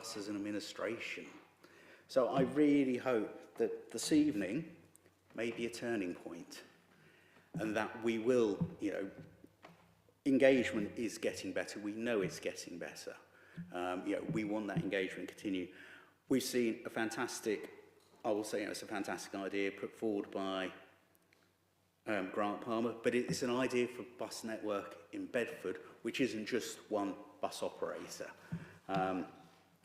us as an administration. So I really hope that this evening may be a turning point, and that we will, engagement is getting better. We know it's getting better. We want that engagement to continue. We've seen a fantastic, I will say it's a fantastic idea put forward by Grant Palmer, but it's an idea for bus network in Bedford, which isn't just one bus operator.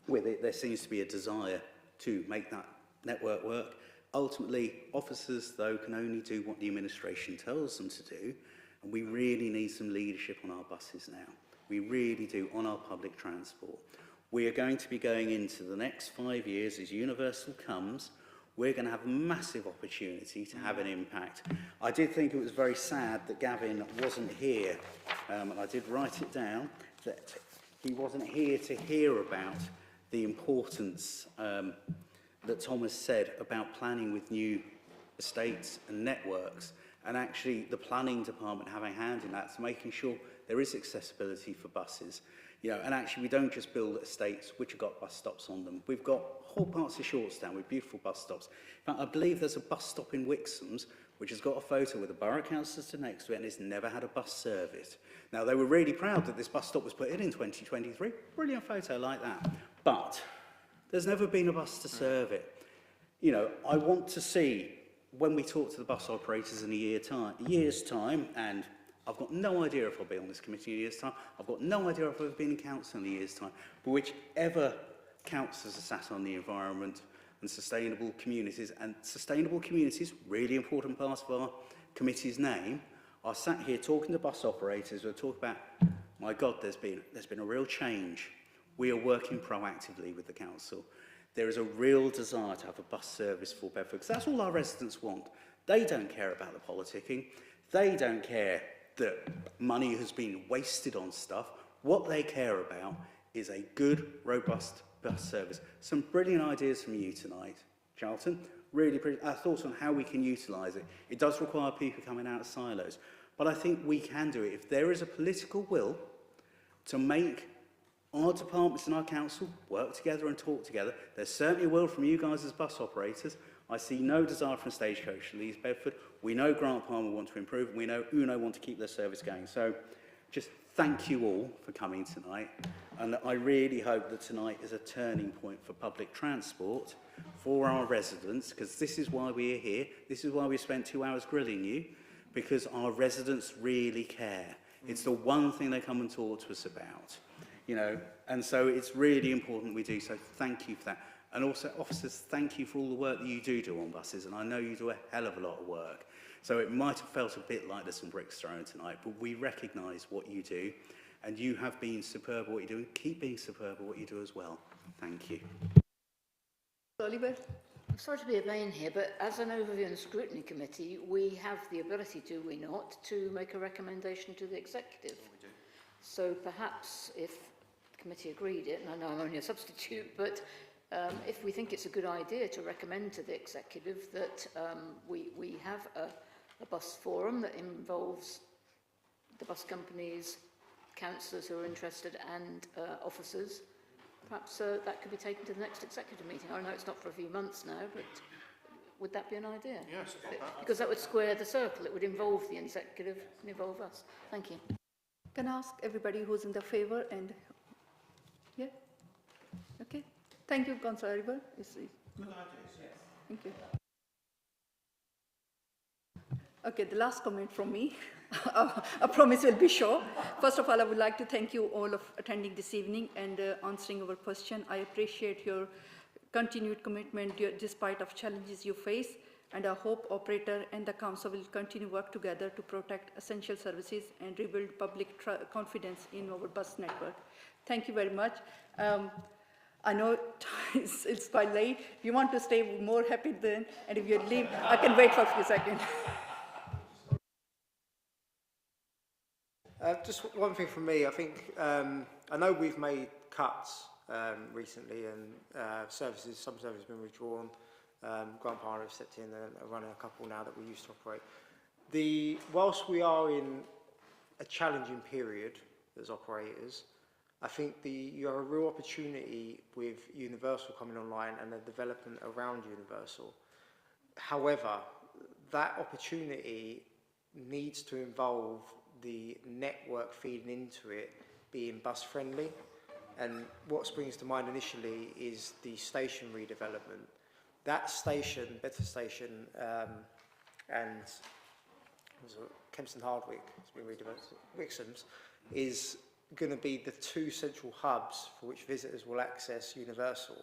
There seems to be a desire to make that network work. Ultimately, officers, though, can only do what the administration tells them to do, and we really need some leadership on our buses now. We really do, on our public transport. We are going to be going into the next 5 years as Universal comes. We're going to have a massive opportunity to have an impact. I did think it was very sad that Gavin wasn't here, and I did write it down, that he wasn't here to hear about the importance that Thomas said about planning with new estates and networks, and actually the planning department having a hand in that, so making sure there is accessibility for buses. And actually we don't just build estates which have got bus stops on them. We've got whole parts of Shortstown with beautiful bus stops. In fact, I believe there's a bus stop in Wixham's which has got a photo with the borough council stood next to it, and it's never had a bus service. Now, they were really proud that this bus stop was put in 2023. Brilliant photo like that. But there's never been a bus to serve it. I want to see, when we talk to the bus operators in a year's time, and I've got no idea if I'll be on this committee in a year's time, I've got no idea if I've been in council in a year's time, but whichever councillors are sat on the environment and sustainable communities, really important part of our committee's name, are sat here talking to bus operators. We'll talk about, my God, there's been a real change. We are working proactively with the council. There is a real desire to have a bus service for Bedford, because that's all our residents want. They don't care about the politicking. They don't care that money has been wasted on stuff. What they care about is a good, robust bus service. Some brilliant ideas from you tonight, Charlton. Really brilliant thoughts on how we can utilise it. It does require people coming out of silos, but I think we can do it. If there is a political will to make our departments and our council work together and talk together, there's certainly a will from you guys as bus operators. I see no desire from Stagecoach to leave Bedford. We know Grant Palmer want to improve, and we know UNO want to keep their service going. So just thank you all for coming tonight. And I really hope that tonight is a turning point for public transport, for our residents, because this is why we're here. This is why we spent 2 hours grilling you, because our residents really care. It's the one thing they come and talk to us about, and so it's really important we do. So thank you for that. And also, officers, thank you for all the work that you do on buses, and I know you do a hell of a lot of work. So it might have felt a bit like there's some bricks thrown tonight, but we recognise what you do, and you have been superb at what you do, and keep being superb at what you do as well. Thank you. Oliver? I'm sorry to be a pain here, but as an overview and scrutiny committee, we have the ability, do we not, to make a recommendation to the executive. We do. So perhaps if the committee agreed it, and I know I'm only a substitute, but if we think it's a good idea to recommend to the executive that we have a bus forum that involves the bus companies, councillors who are interested, and officers, perhaps that could be taken to the next executive meeting. I know it's not for a few months now, but would that be an idea? Yes. Because that would square the circle. It would involve the executive and involve us. Thank you. Can I ask everybody who's in the favour and... Yeah? Okay. Thank you, Councillor Oliver. Thank you. Okay, the last comment from me. I promise will be short. First of all, I would like to thank you all for attending this evening and answering our question. I appreciate your continued commitment despite of challenges you face, and I hope operator and the council will continue work together to protect essential services and rebuild public confidence in our bus network. Thank you very much. I know it's quite late. If you want to stay, we're more happy then, and if you leave, I can wait for a few seconds. Just one thing from me. I think I know we've made cuts recently, and some services have been withdrawn. Grant Palmer have stepped in and are running a couple now that we used to operate. Whilst we are in a challenging period as operators, I think you have a real opportunity with Universal coming online and the development around Universal. However, that opportunity needs to involve the network feeding into it being bus friendly. And what springs to mind initially is the station redevelopment. That station, Bedford Station, and Kempston Hardwick, it's been redeveloped, Wixham's, is going to be the two central hubs for which visitors will access Universal.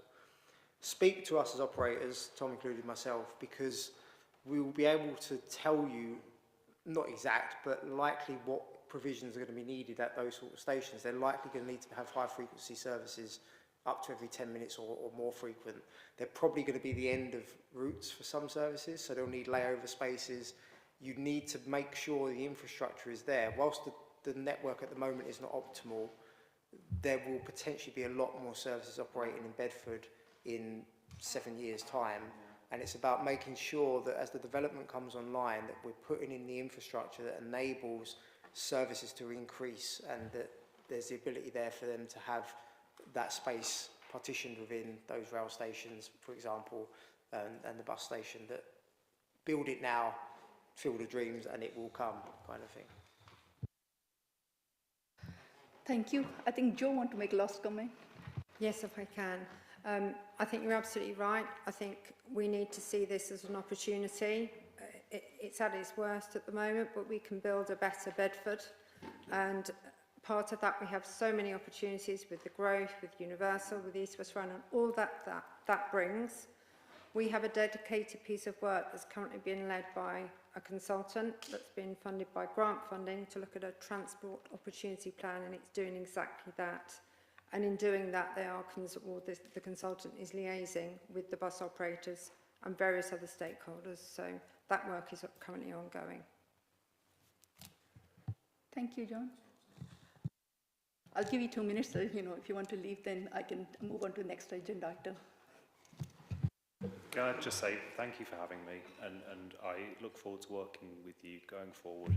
Speak to us as operators, Tom included myself, because we will be able to tell you, not exact, but likely what provisions are going to be needed at those sort of stations. They're likely going to need to have high frequency services up to every 10 minutes or more frequent. They're probably going to be the end of routes for some services, so they'll need layover spaces. You need to make sure the infrastructure is there. Whilst the network at the moment is not optimal, there will potentially be a lot more services operating in Bedford in 7 years' time. And it's about making sure that as the development comes online, that we're putting in the infrastructure that enables services to increase, and that there's the ability there for them to have that space partitioned within those rail stations, for example, and the bus station, that build it now, field of dreams, and it will come, kind of thing. Thank you. I think Joe want to make a last comment. Yes, if I can. I think you're absolutely right. I think we need to see this as an opportunity. It's at its worst at the moment, but we can build a better Bedford. And part of that, we have so many opportunities with the growth, with Universal, with East West Run, and all that brings. We have a dedicated piece of work that's currently being led by a consultant that's been funded by grant funding to look at a transport opportunity plan, and it's doing exactly that. And in doing that, the consultant is liaising with the bus operators and various other stakeholders. So that work is currently ongoing. Thank you, John. I'll give you 2 minutes. So, if you want to leave, then I can move on to the next agenda item. Can I just say thank you for having me, and I look forward to working with you going forward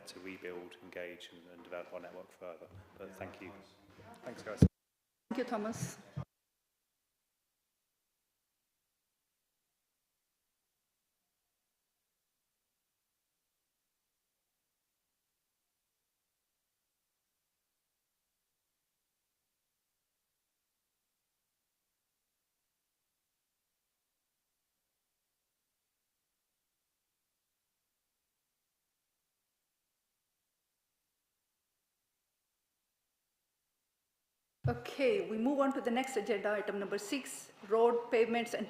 to rebuild, engage and develop our network further. But thank you. Thanks, guys. Thank you, Thomas. Okay, we move on to the next agenda item, number 6, road pavements and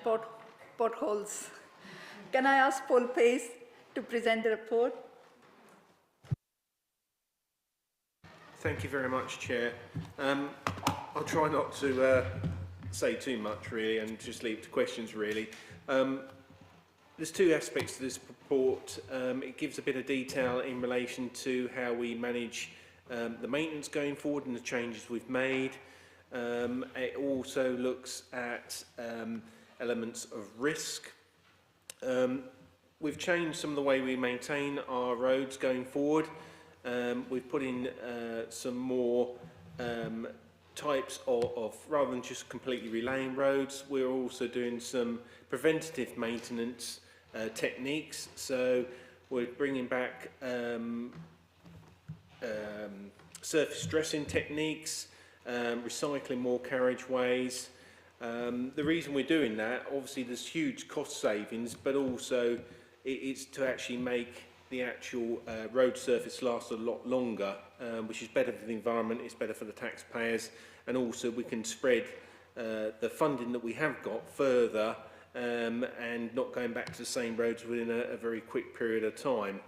potholes. Can I ask Paul Pace to present the report? Thank you very much, Chair. I'll try not to say too much, really, and just leave it to questions, really. There's 2 aspects to this report. It gives a bit of detail in relation to how we manage the maintenance going forward and the changes we've made. It also looks at elements of risk. We've changed some of the way we maintain our roads going forward. We've put in some more types of, rather than just completely relaying roads, we're also doing some preventative maintenance techniques. So we're bringing back surface dressing techniques, recycling more carriageways. The reason we're doing that, obviously there's huge cost savings, but also it's to actually make the actual road surface last a lot longer, which is better for the environment, it's better for the taxpayers, and also we can spread the funding that we have got further and not going back to the same roads within a very quick period of time.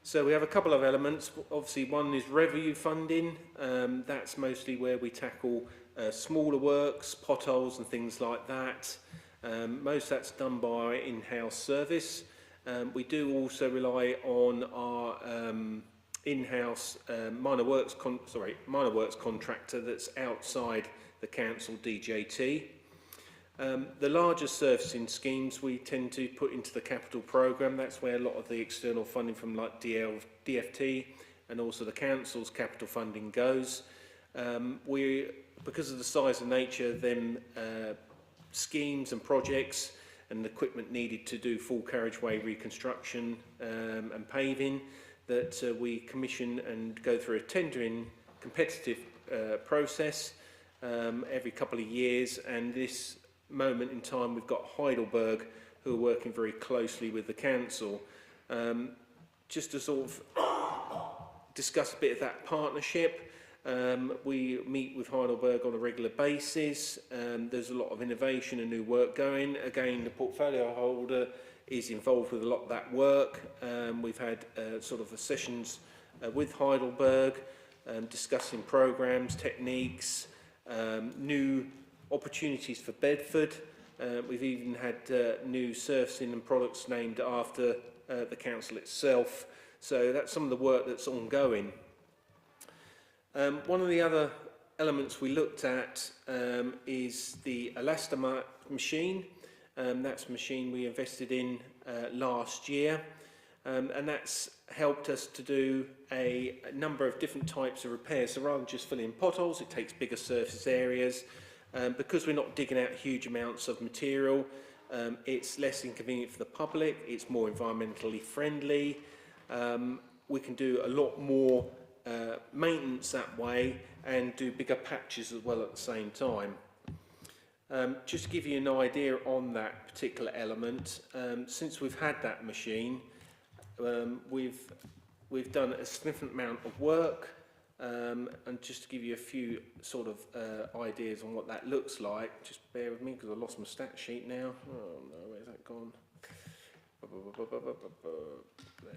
So we have a couple of elements. Obviously, one is revenue funding. That's mostly where we tackle smaller works, potholes and things like that. Most of that's done by in-house service. We do also rely on our in-house minor works contractor that's outside the council DJT. The larger surfacing schemes we tend to put into the capital programme. That's where a lot of the external funding from like DFT and also the council's capital funding goes. Because of the size and nature of them schemes and projects and the equipment needed to do full carriageway reconstruction and paving, that we commission and go through a tendering competitive process every couple of years. And this moment in time, we've got Heidelberg, who are working very closely with the council, just to sort of discuss a bit of that partnership. We meet with Heidelberg on a regular basis. There's a lot of innovation and new work going. Again, the portfolio holder is involved with a lot of that work. We've had sort of sessions with Heidelberg, discussing programmes, techniques, new opportunities for Bedford. We've even had new surfacing and products named after the council itself. So that's some of the work that's ongoing. One of the other elements we looked at is the Elastomap machine. That's a machine we invested in last year, and that's helped us to do a number of different types of repairs. So rather than just filling potholes, it takes bigger surface areas. Because we're not digging out huge amounts of material, it's less inconvenient for the public, it's more environmentally friendly. We can do a lot more maintenance that way and do bigger patches as well at the same time. Just to give you an idea on that particular element, since we've had that machine, we've done a significant amount of work, and just to give you a few sort of ideas on what that looks like, just bear with me because I lost my stat sheet now. Oh no, where's that gone?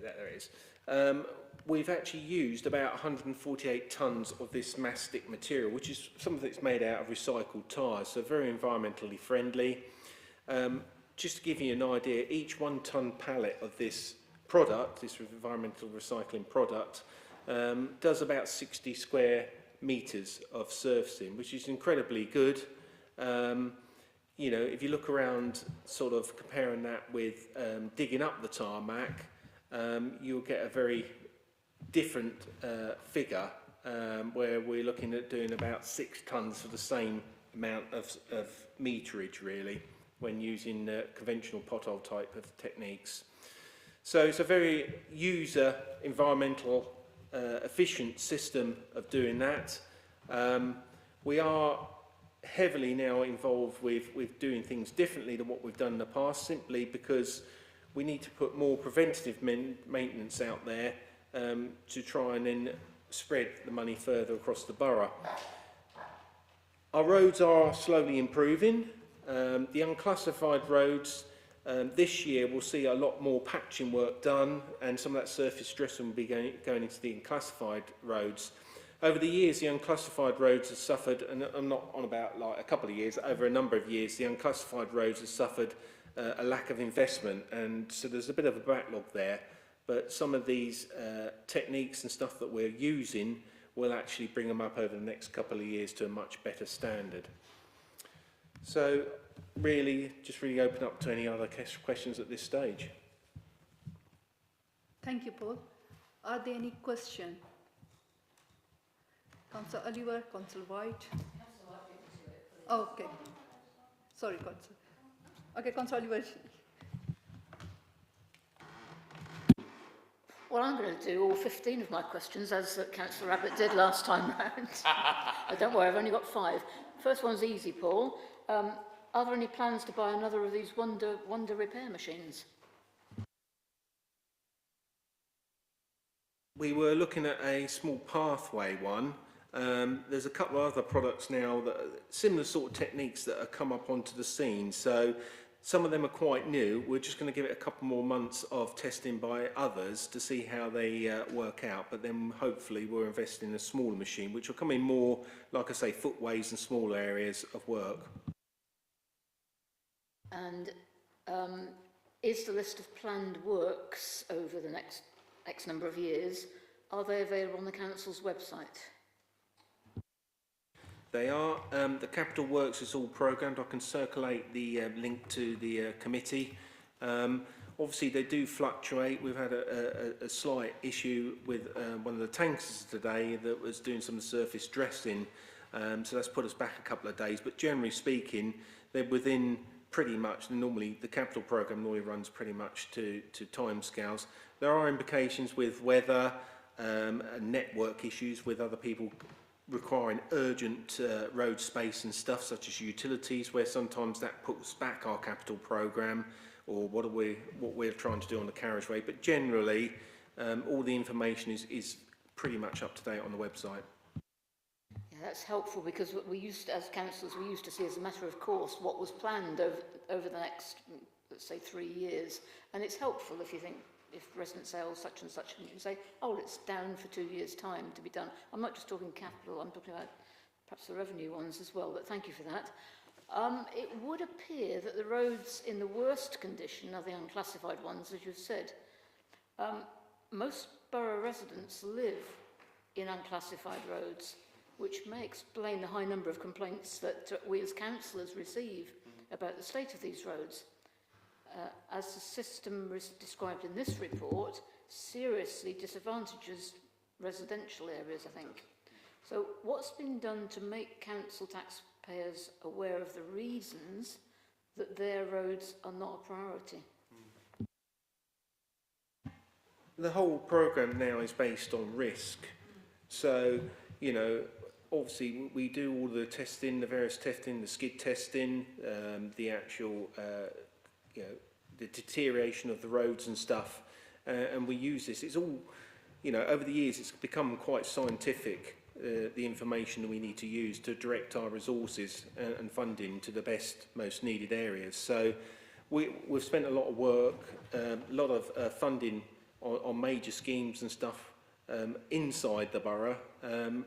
There it is. We've actually used about 148 tonnes of this mastic material, which is some of it's made out of recycled tyres, so very environmentally friendly. Just to give you an idea, each 1 tonne pallet of this product, this environmental recycling product, does about 60 square metres of surfacing, which is incredibly good. You know, if you look around, sort of comparing that with digging up the tarmac, you'll get a very different figure, where we're looking at doing about 6 tonnes for the same amount of meterage, really, when using conventional pothole type of techniques. So it's a very user, environmental, efficient system of doing that. We are heavily now involved with doing things differently than what we've done in the past, simply because we need to put more preventative maintenance out there to try and then spread the money further across the borough. Our roads are slowly improving. The unclassified roads, this year we'll see a lot more patching work done, and some of that surface stress will be going into the unclassified roads. Over the years, the unclassified roads have suffered, and I'm not on about like a couple of years, over a number of years, the unclassified roads have suffered a lack of investment, and so there's a bit of a backlog there. But some of these techniques and stuff that we're using will actually bring them up over the next couple of years to a much better standard. So really, just really open up to any other questions at this stage. Thank you, Paul. Are there any questions? Councillor Oliver, Councillor White. Oh, okay. Sorry, Councillor. Okay, Councillor Oliver. Well, I'm going to do all 15 of my questions, as Councillor Abbott did last time round. Don't worry, I've only got 5. First one's easy, Paul. Are there any plans to buy another of these wonder repair machines? We were looking at a small pathway one. There's a couple of other products now that are similar sort of techniques that have come up onto the scene. So some of them are quite new. We're just going to give it a couple more months of testing by others to see how they work out. But then hopefully we'll invest in a smaller machine, which will come in more, like I say, footways and smaller areas of work. And is the list of planned works over the next X number of years, are they available on the council's website? They are. The capital works is all programmed. I can circulate the link to the committee. Obviously, they do fluctuate. We've had a slight issue with one of the tankers today that was doing some surface dressing, so that's put us back a couple of days. But generally speaking, they're within pretty much, normally the capital programme normally runs pretty much to timescales. There are implications with weather and network issues with other people requiring urgent road space and stuff, such as utilities, where sometimes that puts back our capital programme or what we're trying to do on the carriageway. But generally, all the information is pretty much up to date on the website. Yeah, that's helpful, because we used, as councillors, we used to see as a matter of course what was planned over the next, let's say, 3 years. And it's helpful if you think, if residents say, oh, such and such, and you can say, oh, it's down for 2 years' time to be done. I'm not just talking capital, I'm talking about perhaps the revenue ones as well, but thank you for that. It would appear that the roads in the worst condition are the unclassified ones, as you've said. Most borough residents live in unclassified roads, which may explain the high number of complaints that we as councillors receive about the state of these roads. As the system described in this report, seriously disadvantages residential areas, I think. So what's been done to make council taxpayers aware of the reasons that their roads are not a priority? The whole programme now is based on risk. So, you know, obviously we do all the testing, the various testing, the skid testing, the actual, you know, the deterioration of the roads and stuff, and we use this. It's all, you know, over the years it's become quite scientific, the information that we need to use to direct our resources and funding to the best, most needed areas. So we've spent a lot of work, a lot of funding on major schemes and stuff inside the borough,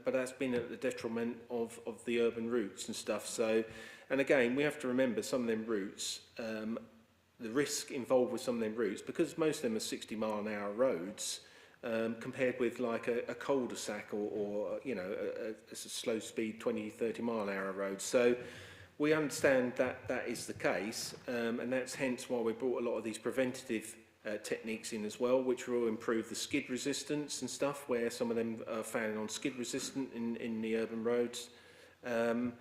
but that's been at the detriment of the urban routes and stuff. So, and again, we have to remember some of them routes, the risk involved with some of them routes, because most of them are 60-mile-an-hour roads, compared with like a cul-de-sac or you know, a slow-speed 20-30-mile-an-hour road. So we understand that that is the case, and that's hence why we brought a lot of these preventative techniques in as well, which will improve the skid resistance and stuff, where some of them are found on skid resistant in the urban roads, and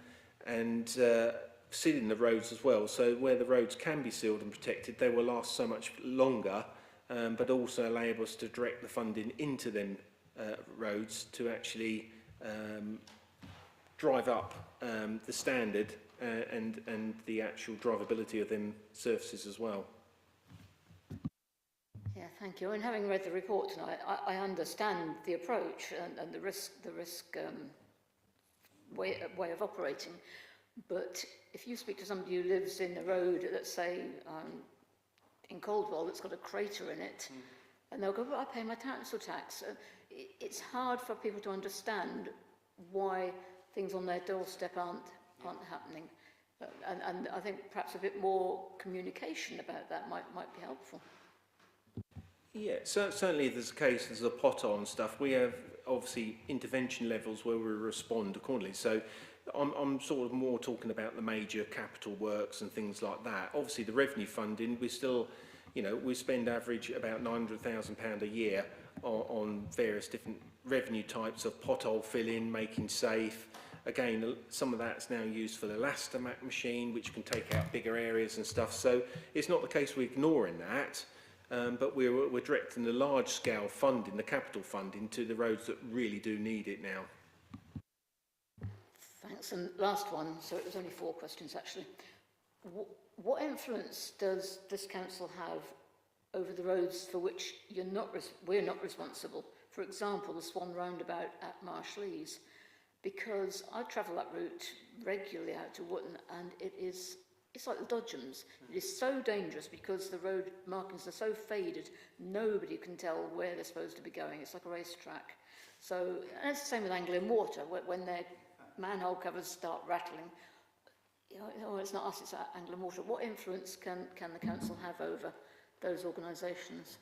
sealing the roads as well. So where the roads can be sealed and protected, they will last so much longer, but also allow us to direct the funding into them roads to actually drive up the standard and the actual drivability of them surfaces as well. Yeah, thank you. And having read the report tonight, I understand the approach and the risk way of operating. But if you speak to somebody who lives in a road, let's say in Coldwell, that's got a crater in it, and they'll go, well, I pay my council tax. It's hard for people to understand why things on their doorstep aren't happening. And I think perhaps a bit more communication about that might be helpful. Yeah, certainly if there's a case, there's a pothole and stuff, we have obviously intervention levels where we respond accordingly. So I'm sort of more talking about the major capital works and things like that. Obviously the revenue funding, we still, you know, we spend average about £900,000 a year on various different revenue types of pothole filling, making safe. Again, some of that's now used for the Elastomac machine, which can take out bigger areas and stuff. So it's not the case we're ignoring that. But we're directing the large-scale funding, the capital funding, to the roads that really do need it now. Thanks. And last one, so it was only 4 questions actually. What influence does this council have over the roads for which we're not responsible? For example, the Swan Roundabout at Marshleys, because I travel that route regularly out to Wootton, and it's like the Dodgems. It is so dangerous because the road markings are so faded, nobody can tell where they're supposed to be going. It's like a racetrack. So, and it's the same with Anglian Water. When their manhole covers start rattling, you know, it's not us, it's Anglian Water. What influence can the council have over those organisations?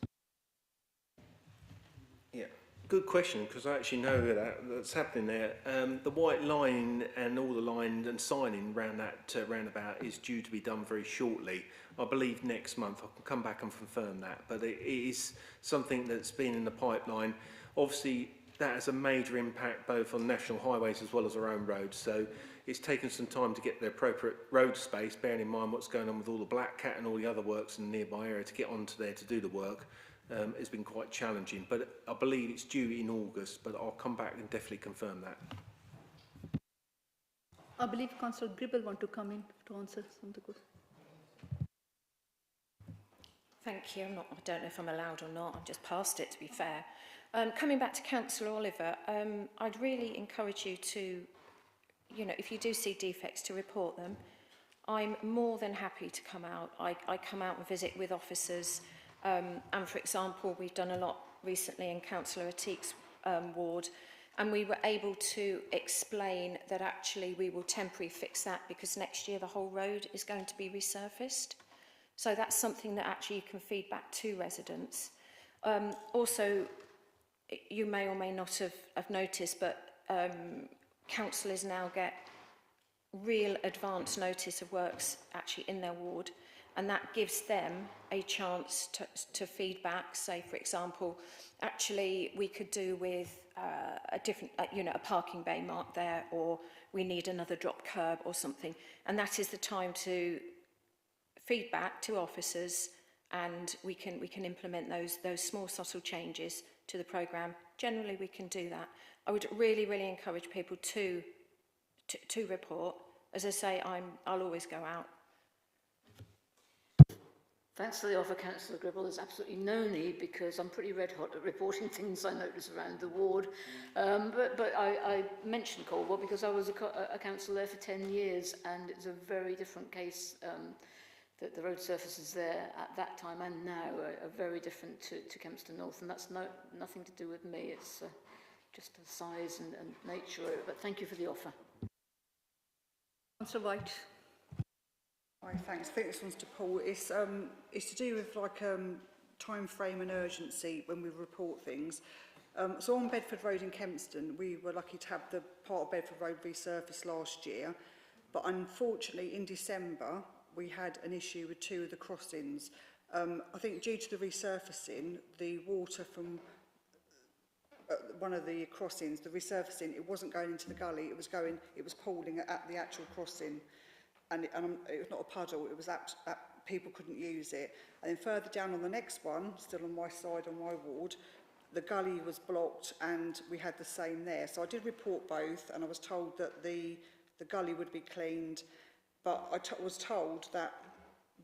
Yeah, Good question, because I actually know that's happening there. The white line and all the line and signing round that roundabout is due to be done very shortly. I believe next month. I can come back and confirm that, but it is something that's been in the pipeline. Obviously, that has a major impact both on national highways as well as our own roads. So it's taken some time to get the appropriate road space, bearing in mind what's going on with all the Black Cat and all the other works in the nearby area to get onto there to do the work. It's been quite challenging, but I believe it's due in August, but I'll come back and definitely confirm that. I believe Councillor Gribble want to come in to answer some of the questions. Thank you. I don't know if I'm allowed or not. I've just passed it, to be fair. Coming back to Councillor Oliver, I'd really encourage you to, if you do see defects, to report them. I'm more than happy to come out. I come out and visit with officers. And for example, we've done a lot recently in Councillor Atik's ward, and we were able to explain that actually we will temporarily fix that because next year the whole road is going to be resurfaced. So that's something that actually you can feed back to residents. Also, you may or may not have noticed, but councillors now get real advance notice of works actually in their ward, and that gives them a chance to feedback. Say, for example, actually we could do with a different, a parking bay marked there, or we need another drop curb or something, and that is the time to feedback to officers, and we can implement those small subtle changes to the programme. Generally, we can do that. I would really encourage people to report. As I say, I'll always go out. Thanks for the offer, Councillor Gribble. There's absolutely no need, because I'm pretty red hot at reporting things I notice around the ward. But I mentioned Cornwall because I was a councillor there for 10 years, and it's a very different case. That the road surfaces there at that time and now are very different to Kempston North, and that's nothing to do with me. It's just the size and nature of it. But thank you for the offer. Councillor White. Hi, thanks. I think this one's to Paul. It's to do with like time frame and urgency when we report things. So on Bedford Road in Kempston, we were lucky to have the part of Bedford Road resurfaced last year, but unfortunately in December we had an issue with 2 of the crossings. I think due to the resurfacing, the water from one of the crossings, the resurfacing, it wasn't going into the gully, it was pooling at the actual crossing. And it was not a puddle, it was people couldn't use it. And then further down on the next one, still on my side, on my ward, the gully was blocked and we had the same there. So I did report both, and I was told that the gully would be cleaned, but I was told that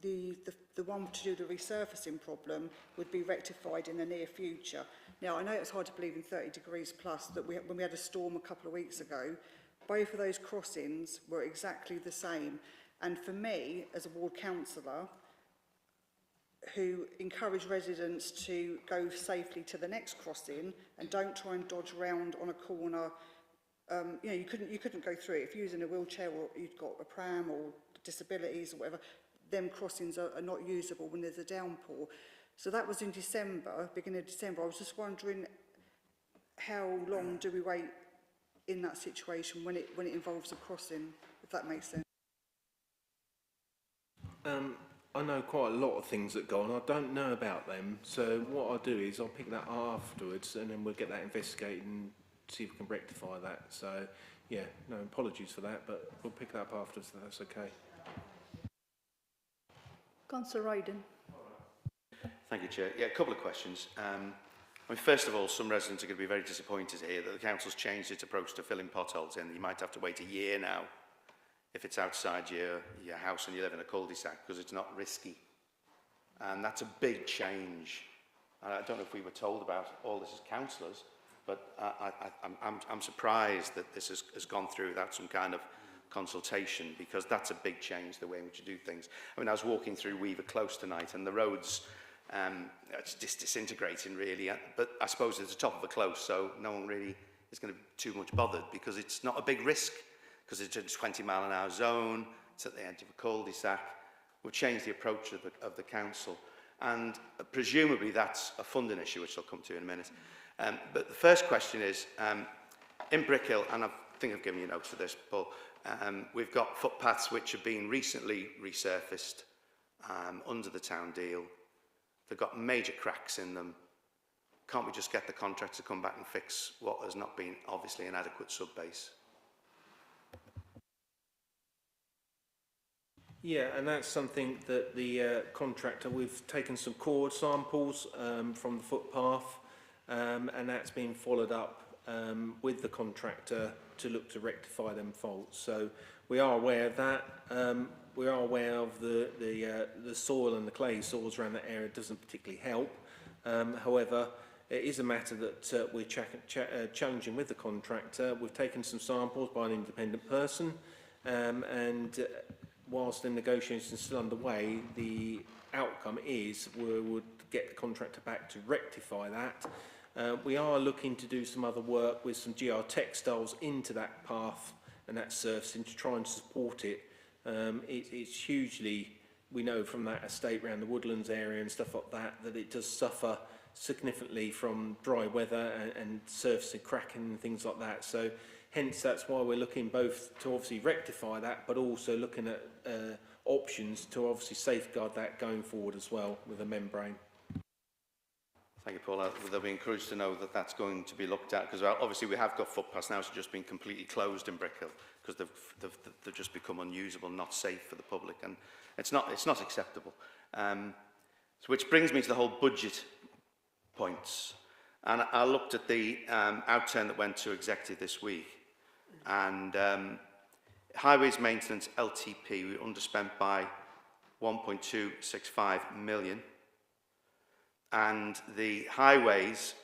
the one to do the resurfacing problem would be rectified in the near future. Now, I know it's hard to believe in 30 degrees plus that when we had a storm a couple of weeks ago, both of those crossings were exactly the same. And for me, as a ward councillor, who encourage residents to go safely to the next crossing and don't try and dodge around on a corner, you couldn't go through it. If you're using a wheelchair or you've got a pram or disabilities or whatever, them crossings are not usable when there's a downpour. So that was in December, beginning of December. I was just wondering, how long do we wait in that situation when it involves a crossing, if that makes sense? I know quite a lot of things that go on. I don't know about them, so what I'll do is I'll pick that up afterwards, and then we'll get that investigated and see if we can rectify that. So, yeah, no apologies for that, but we'll pick that up afterwards, so that's okay. Councillor Ryden. Thank you, Chair. Yeah, a couple of questions. First of all, some residents are going to be very disappointed to hear that the council's changed its approach to filling potholes in. You might have to wait a year now if it's outside your house and you live in a cul-de-sac, because it's not risky. And that's a big change. I don't know if we were told about all this as councillors, but I'm surprised that this has gone through without some kind of consultation, because that's a big change, the way in which you do things. I mean, I was walking through Weaver Close tonight, and the roads, it's just disintegrating really, but I suppose it's the top of a close, so no one really is going to be too much bothered, because it's not a big risk, because it's a 20-mile-an-hour zone, it's at the edge of a cul-de-sac. We've changed the approach of the council, and presumably that's a funding issue, which I'll come to in a minute. But the first question is, in Brickhill, and I think I've given you notes for this, Paul, we've got footpaths which have been recently resurfaced under the town deal. They've got major cracks in them. Can't we just get the contractor to come back and fix what has not been obviously an adequate sub-base? Yeah, and that's something that the contractor, we've taken some core samples from the footpath, and that's been followed up with the contractor to look to rectify them faults. So we are aware of that. We are aware of the soil and the clay soils around that area doesn't particularly help. However, it is a matter that we're challenging with the contractor. We've taken some samples by an independent person, and whilst the negotiations are still underway, the outcome is we would get the contractor back to rectify that. We are looking to do some other work with some GR textiles into that path and that surfacing to try and support it. It's hugely, we know from that estate around the Woodlands area and stuff like that, that it does suffer significantly from dry weather and surfacing cracking and things like that. So hence that's why we're looking both to obviously rectify that, but also looking at options to obviously safeguard that going forward as well with a membrane. Thank you, Paul. They'll be encouraged to know that that's going to be looked at, because obviously we have got footpaths now, which have just been completely closed in Brickhill because they've just become unusable, not safe for the public, and it's not acceptable. So which brings me to the whole budget points, and I looked at the outturn that went to executive this week, and highways maintenance LTP we underspent by 1.265 million. And the highways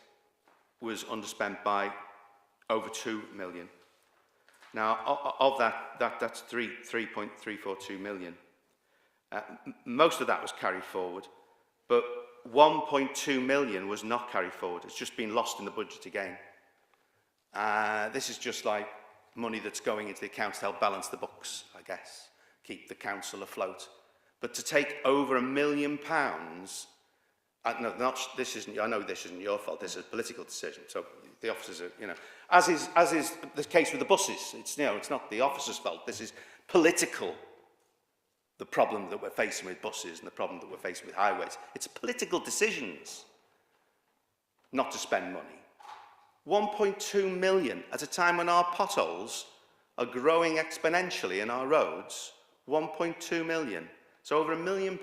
was underspent by over 2 million. Now, of that's 3.342 million. Most of that was carried forward, but 1.2 million was not carried forward. It's just been lost in the budget again. This is just like money that's going into the accounts to help balance the books, I guess, keep the council afloat. But to take over £1 million, no, this isn't. I know this isn't your fault. This is a political decision. So the officers are, as is the case with the buses. It's it's not the officers' fault. This is political. The problem that we're facing with buses and the problem that we're facing with highways. It's political decisions not to spend money. 1.2 million at a time when our potholes are growing exponentially in our roads. 1.2 million. So over £1 million.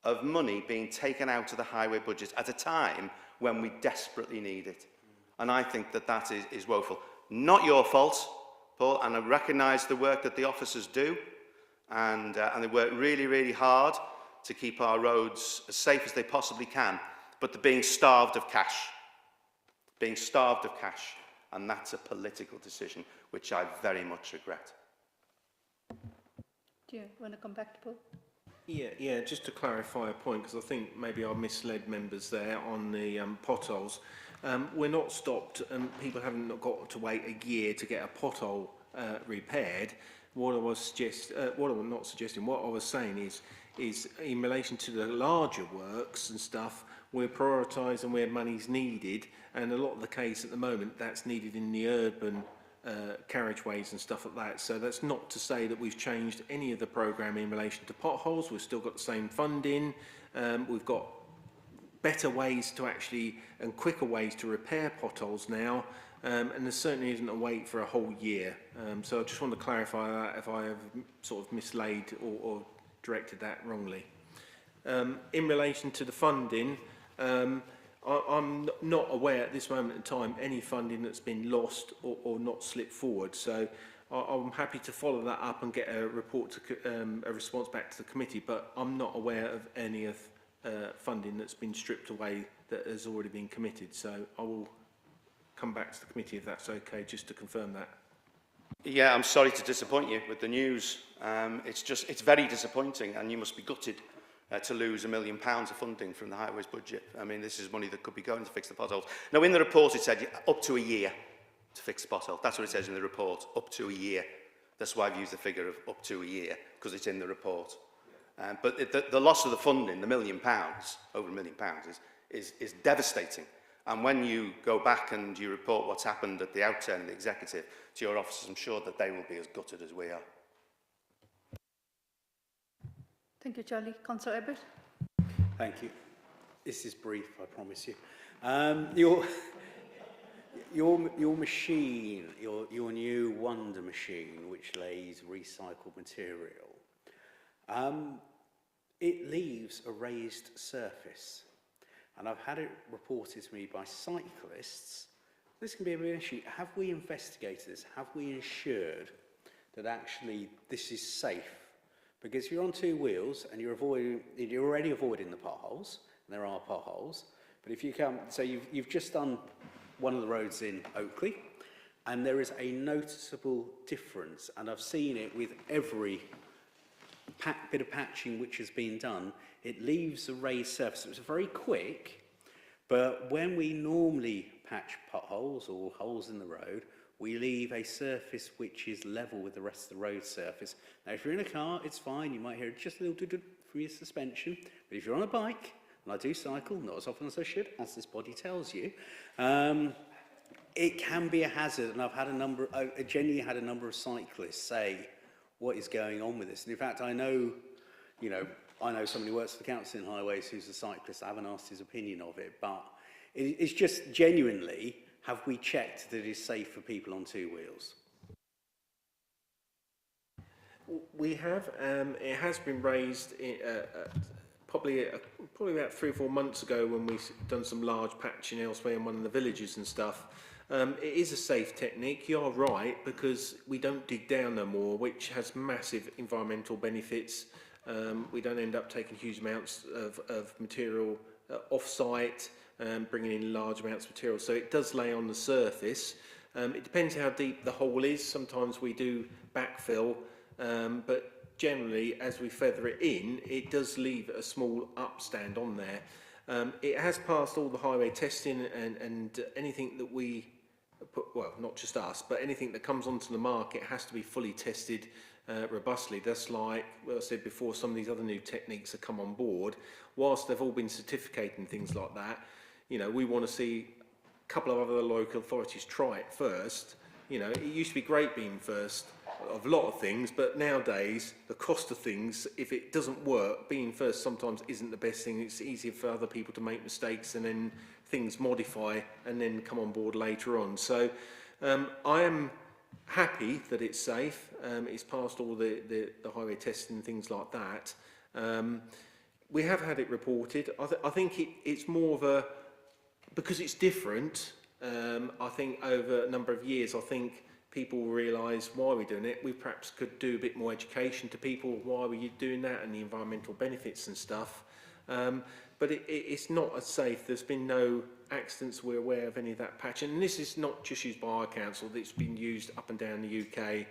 Of money being taken out of the highway budget at a time when we desperately need it. And I think that is woeful. Not your fault, Paul, and I recognise the work that the officers do, and they work really, really hard to keep our roads as safe as they possibly can, but they're being starved of cash. Being starved of cash, and that's a political decision, which I very much regret. Do you want to come back to Paul? Yeah, just to clarify a point, because I think maybe I misled members there on the potholes. We're not stopped, and people haven't got to wait a year to get a pothole repaired. What I was saying is in relation to the larger works and stuff, we're prioritising where money's needed, and a lot of the case at the moment that's needed in the urban carriageways and stuff like that. So that's not to say that we've changed any of the programme in relation to potholes. We've still got the same funding. We've got better ways to actually, and quicker ways to repair potholes now. And there certainly isn't a wait for a whole year. So I just want to clarify that if I have sort of mislaid or directed that wrongly. In relation to the funding, I'm not aware at this moment in time any funding that's been lost or not slipped forward. So I'm happy to follow that up and get a report to a response back to the committee. But I'm not aware of any of funding that's been stripped away that has already been committed. So I will come back to the committee if that's okay, just to confirm that. Yeah, I'm sorry to disappoint you with the news. It's very disappointing, and you must be gutted to lose £1 million of funding from the highways budget. I mean, this is money that could be going to fix the potholes. Now, in the report, it said up to a year to fix the pothole. That's what it says in the report, up to a year. That's why I've used the figure of up to a year, because it's in the report. But the loss of the funding, the £1 million, over £1 million, is devastating. And when you go back and you report what's happened at the outturn of the executive to your officers, I'm sure that they will be as gutted as we are. Thank you, Charlie. Councillor Abbott. Thank you. This is brief, I promise you. Your machine, your new Wonder machine, which lays recycled material, it leaves a raised surface. And I've had it reported to me by cyclists. This can be a real issue. Have we investigated this? Have we ensured that actually this is safe? Because you're on two wheels and you're already avoiding the potholes, and there are potholes. But if you come, so you've just done one of the roads in Oakley, and there is a noticeable difference. And I've seen it with every bit of patching which has been done. It leaves a raised surface. It's very quick, but when we normally patch potholes or holes in the road, we leave a surface which is level with the rest of the road surface. Now, if you're in a car, it's fine. You might hear just a little doo-doo from your suspension. But if you're on a bike, and I do cycle, not as often as I should, as this body tells you, it can be a hazard. And I've had I genuinely had a number of cyclists say, what is going on with this? And in fact, I know somebody who works for the council in highways who's a cyclist. I haven't asked his opinion of it, but it's just genuinely, have we checked that it is safe for people on two wheels? We have. It has been raised probably about 3 or 4 months ago when we've done some large patching elsewhere in one of the villages and stuff. It is a safe technique, you're right, because we don't dig down no more, which has massive environmental benefits. We don't end up taking huge amounts of material off-site, bringing in large amounts of material. So it does lay on the surface. It depends how deep the hole is. Sometimes we do backfill, but generally, as we feather it in, it does leave a small upstand on there. It has passed all the highway testing, and anything that we put, well, not just us, but anything that comes onto the market has to be fully tested robustly. That's like, well, I said before, some of these other new techniques that come on board, whilst they've all been certificated and things like that, we want to see a couple of other local authorities try it first. It used to be great being first of a lot of things, but nowadays the cost of things, if it doesn't work, being first sometimes isn't the best thing. It's easier for other people to make mistakes and then things modify and then come on board later on. So I am happy that it's safe. It's passed all the highway testing and things like that. We have had it reported. I think it's more of a, because it's different, I think over a number of years, I think people realise why we're doing it. We perhaps could do a bit more education to people, why were you doing that, and the environmental benefits and stuff. But it's not as safe. There's been no accidents we're aware of any of that patch. And this is not just used by our council, it's been used up and down the UK,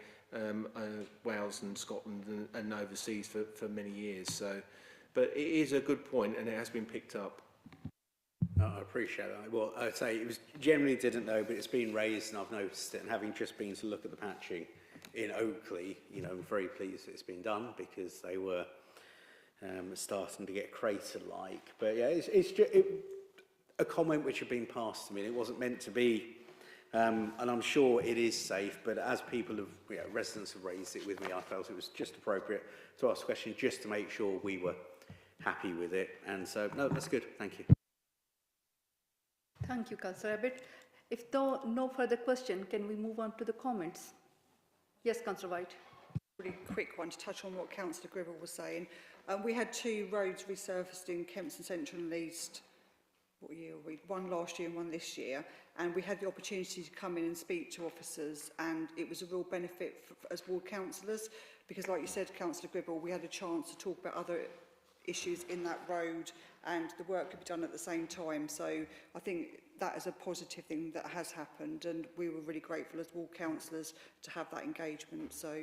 Wales and Scotland and overseas for many years. So, but it is a good point and it has been picked up. No, I appreciate that. Well, I'd say it was generally didn't know, but it's been raised and I've noticed it. And having just been to look at the patching in Oakley, I'm very pleased it's been done because they were starting to get crater-like. But yeah, it's just a comment which had been passed to me. It wasn't meant to be, and I'm sure it is safe. But as people have, residents have raised it with me, I felt it was just appropriate to ask a question just to make sure we were happy with it. And so, no, that's good. Thank you. Thank you, Councillor Abbott. If no further question, can we move on to the comments? Yes, Councillor White. Really quick one to touch on what Councillor Gribble was saying. We had 2 roads resurfaced in Kempston Central and East, what year were we? One last year and one this year. And we had the opportunity to come in and speak to officers, and it was a real benefit as ward councillors, because like you said, Councillor Gribble, we had a chance to talk about other issues in that road and the work could be done at the same time. So I think that is a positive thing that has happened, and we were really grateful as ward councillors to have that engagement. So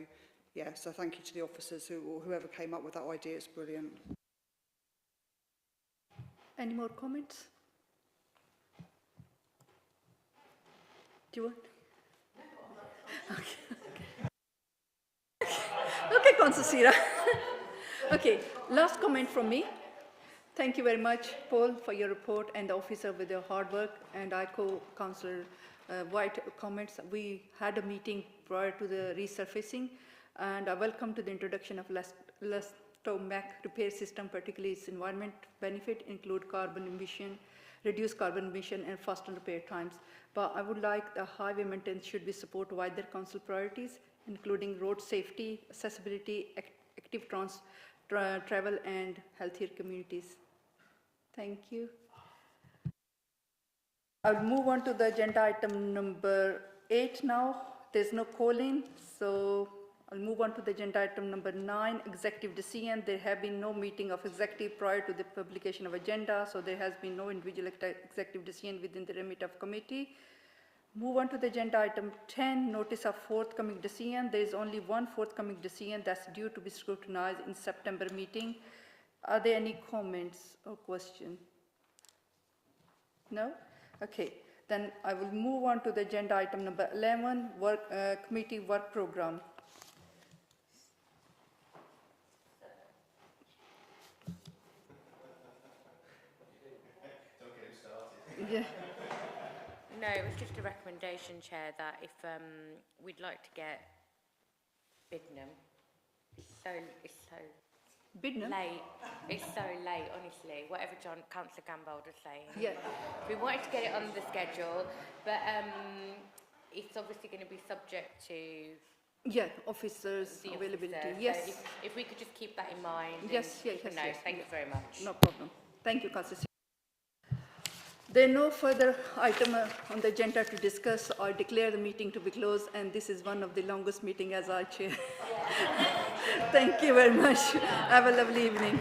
yeah, so thank you to the officers or whoever came up with that idea. It's brilliant. Any more comments? Do you want? Okay, Councillor Sira. Okay, last comment from me. Thank you very much, Paul, for your report and the officer with your hard work. And I co-councillor White comments. We had a meeting prior to the resurfacing, and I welcome to the introduction of Lestomac repair system, particularly its environment benefit, include carbon emission, reduce carbon emission and faster repair times. But I would like the highway maintenance should be support wider council priorities, including road safety, accessibility, active travel and healthier communities. Thank you. I'll move on to the agenda item number 8 now. There's no calling, so I'll move on to the agenda item number 9, executive decision. There have been no meeting of executive prior to the publication of agenda, so there has been no individual executive decision within the remit of committee. Move on to the agenda item 10, notice of forthcoming decision. There is only one forthcoming decision that's due to be scrutinized in September meeting. Are there any comments or questions? No? Okay, then I will move on to the agenda item number 11, committee work program. Yeah. No, it was just a recommendation, Chair, that if we'd like to get Bidnam, it's so Bidnam? late. It's so late, honestly. Whatever Councillor Gambold was saying. Yeah. We wanted to get it on the schedule, but it's obviously going to be subject to Yeah, officers' the availability. officer. Yes. So if we could just keep that in mind. Yes, and yes, keep a yes, note. yes, Thank you very much. No problem. Thank you, Councillor. There are no further item on the agenda to discuss. I declare the meeting to be closed, and this is one of the longest meetings as our chair. Thank you very much. Have a lovely evening.